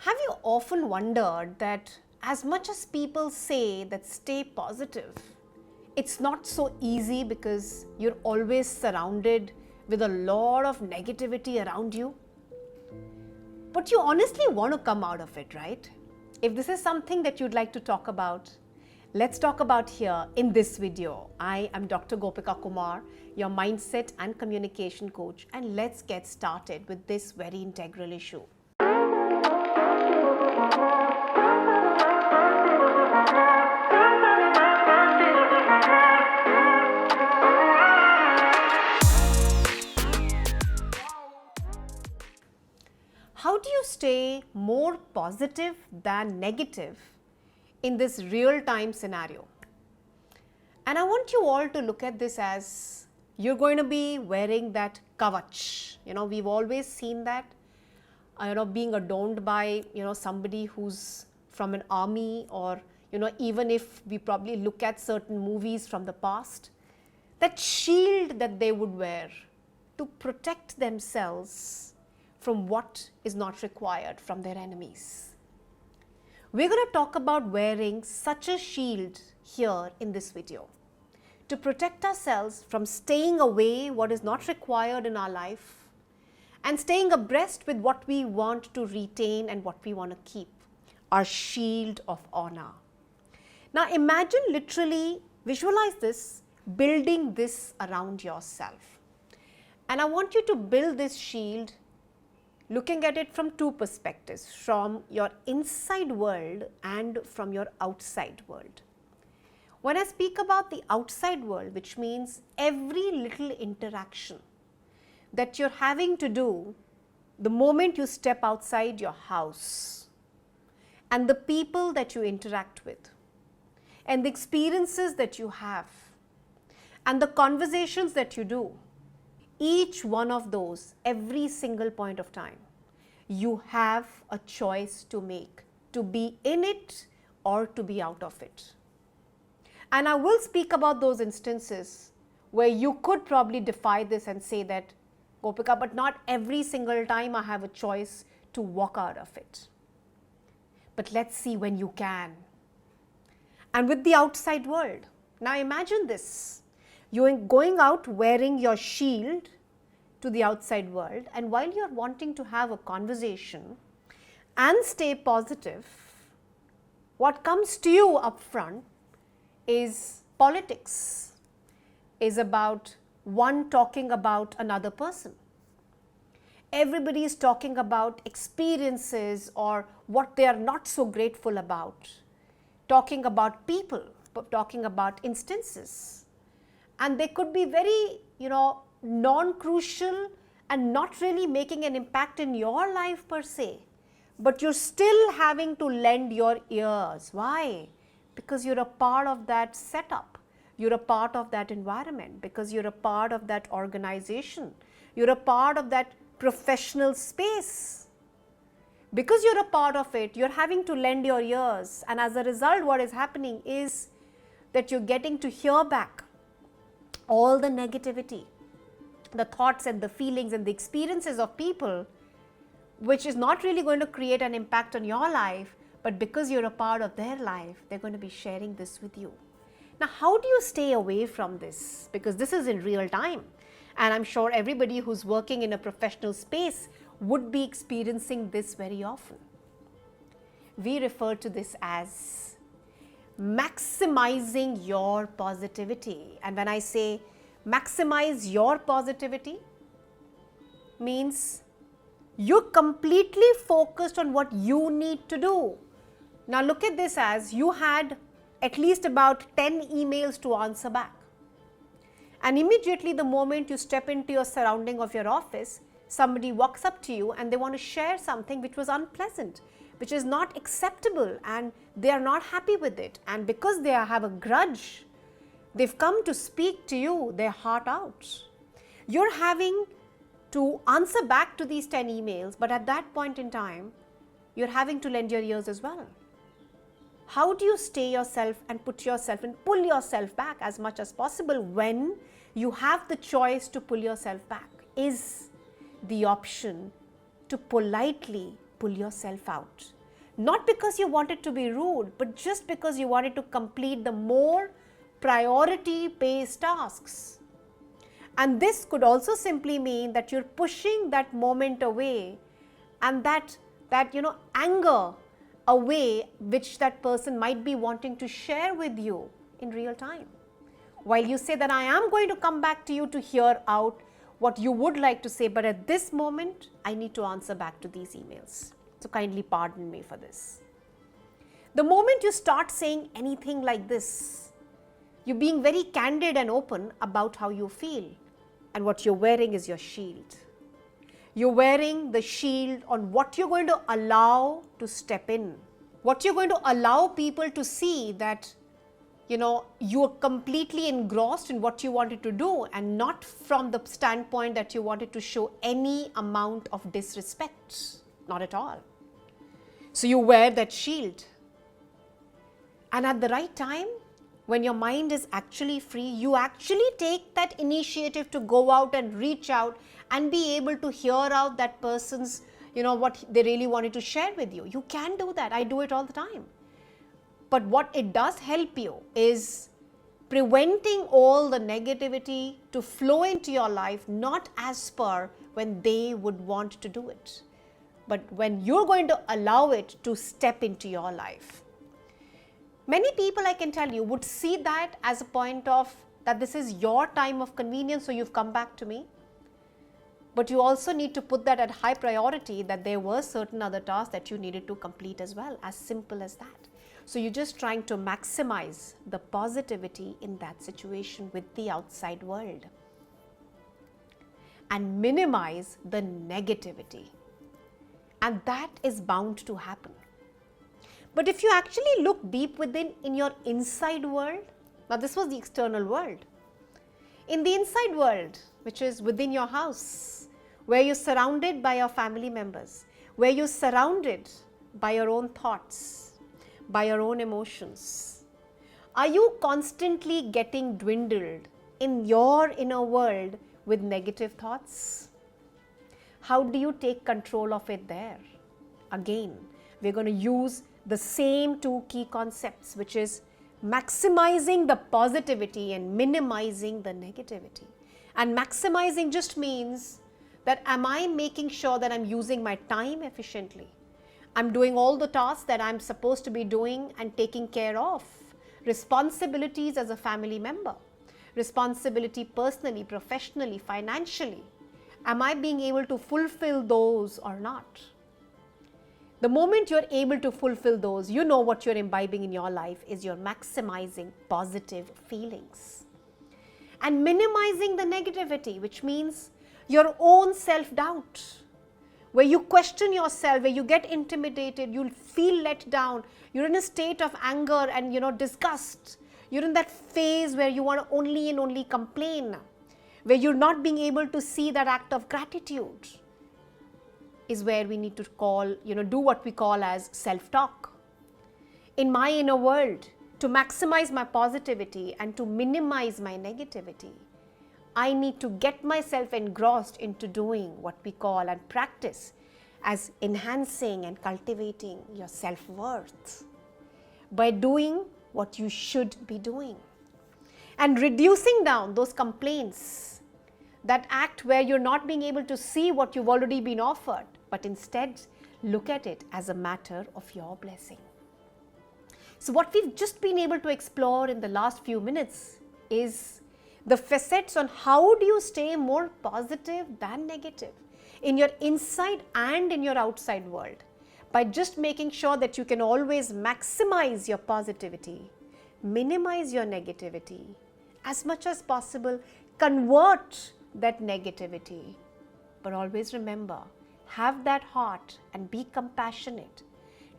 Have you often wondered that as much as people say that stay positive, it's not so easy because you're always surrounded with a lot of negativity around you? But you honestly want to come out of it, right? If this is something that you'd like to talk about, let's talk about here in this video. I am Dr. GopikaKumar, your mindset and communication coach, and let's get started with this very integral issue. How do you stay more positive than negative in this real-time scenario? And I want you all to look at this as you're going to be wearing that kavach. We've always seen that, being adorned by, somebody who's from an army, or, even if we probably look at certain movies from the past, that shield that they would wear to protect themselves from what is not required from their enemies. We're going to talk about wearing such a shield here in this video to protect ourselves from staying away what is not required in our life and staying abreast with what we want to retain and what we want to keep, our shield of honor. Now imagine, literally visualize this, building this around yourself. And I want you to build this shield looking at it from two perspectives, from your inside world and from your outside world. When I speak about the outside world, which means every little interaction that you're having to do the moment you step outside your house, and the people that you interact with, and the experiences that you have, and the conversations that you do, each one of those, every single point of time, you have a choice to make, to be in it or to be out of it. And I will speak about those instances where you could probably defy this and say that, Gopika, but not every single time I have a choice to walk out of it. But let's see when you can. And with the outside world, now imagine this. You're going out wearing your shield to the outside world, and while you're wanting to have a conversation and stay positive, what comes to you up front is politics, is about one talking about another person. Everybody is talking about experiences or what they are not so grateful about, talking about people, talking about instances. And they could be very, non-crucial and not really making an impact in your life per se. But you're still having to lend your ears. Why? Because you're a part of that setup. You're a part of that environment. Because you're a part of that organization. You're a part of that professional space. Because you're a part of it, you're having to lend your ears. And as a result, what is happening is that you're getting to hear back all the negativity, the thoughts and the feelings and the experiences of people, which is not really going to create an impact on your life, but because you're a part of their life, they're going to be sharing this with you. Now, how do you stay away from this? Because this is in real time. And I'm sure everybody who's working in a professional space would be experiencing this very often. We refer to this as maximizing your positivity. And when I say maximize your positivity, means you're completely focused on what you need to do. Now look at this as you had at least about 10 emails to answer back. And immediately the moment you step into your surrounding of your office, somebody walks up to you and they want to share something which was unpleasant, which is not acceptable, and they are not happy with it. And because they have a grudge, they've come to speak to you, their heart out. You're having to answer back to these 10 emails, but at that point in time, you're having to lend your ears as well. How do you stay yourself and put yourself and pull yourself back as much as possible when you have the choice to pull yourself back? Is the option to politely pull yourself out. Not because you wanted to be rude, but just because you wanted to complete the more priority-based tasks. And this could also simply mean that you're pushing that moment away and that anger away, which that person might be wanting to share with you in real time. While you say that I am going to come back to you to hear out what you would like to say, but at this moment, I need to answer back to these emails. So kindly pardon me for this. The moment you start saying anything like this, you're being very candid and open about how you feel. And what you're wearing is your shield. You're wearing the shield on what you're going to allow to step in. What you're going to allow people to see that, you're completely engrossed in what you wanted to do and not from the standpoint that you wanted to show any amount of disrespect. Not at all. So you wear that shield. And at the right time, when your mind is actually free, you actually take that initiative to go out and reach out and be able to hear out that person's, what they really wanted to share with you. You can do that. I do it all the time. But what it does help you is preventing all the negativity to flow into your life, not as per when they would want to do it, but when you're going to allow it to step into your life. Many people, I can tell you, would see that as a point of that this is your time of convenience, so you've come back to me. But you also need to put that at high priority, that there were certain other tasks that you needed to complete as well, as simple as that. So you're just trying to maximize the positivity in that situation with the outside world and minimize the negativity. And that is bound to happen. But if you actually look deep within in your inside world, now this was the external world. In the inside world, which is within your house, where you're surrounded by your family members, where you're surrounded by your own thoughts, by your own emotions, are you constantly getting dwindled in your inner world with negative thoughts? How do you take control of it there? Again, we're going to use the same two key concepts, which is maximizing the positivity and minimizing the negativity. And maximizing just means that am I making sure that I'm using my time efficiently? I'm doing all the tasks that I'm supposed to be doing and taking care of. Responsibilities as a family member, responsibility personally, professionally, financially. Am I being able to fulfill those or not? The moment you're able to fulfill those, you know what you're imbibing in your life is you're maximizing positive feelings and minimizing the negativity, which means your own self-doubt, where you question yourself, where you get intimidated, you'll feel let down, you're in a state of anger and disgust. You're in that phase where you want to only complain, where you're not being able to see that act of gratitude, is where we need to do what we call as self-talk. In my inner world, to maximize my positivity and to minimize my negativity, I need to get myself engrossed into doing what we call and practice as enhancing and cultivating your self-worth by doing what you should be doing and reducing down those complaints, that act where you're not being able to see what you've already been offered, but instead look at it as a matter of your blessing. So what we've just been able to explore in the last few minutes is the facets on how do you stay more positive than negative in your inside and in your outside world, by just making sure that you can always maximize your positivity, minimize your negativity, as much as possible convert that negativity, but always remember, have that heart and be compassionate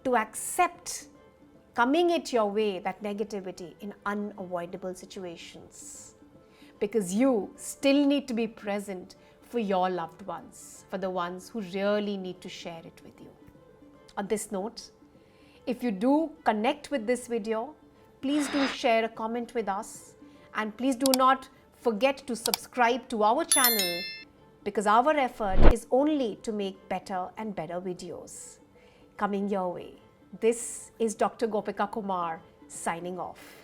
to accept coming at your way that negativity in unavoidable situations. Because you still need to be present for your loved ones, for the ones who really need to share it with you. On this note, if you do connect with this video, please do share a comment with us, and please do not forget to subscribe to our channel, because our effort is only to make better and better videos. coming your way. This is Dr. Gopika Kumar signing off.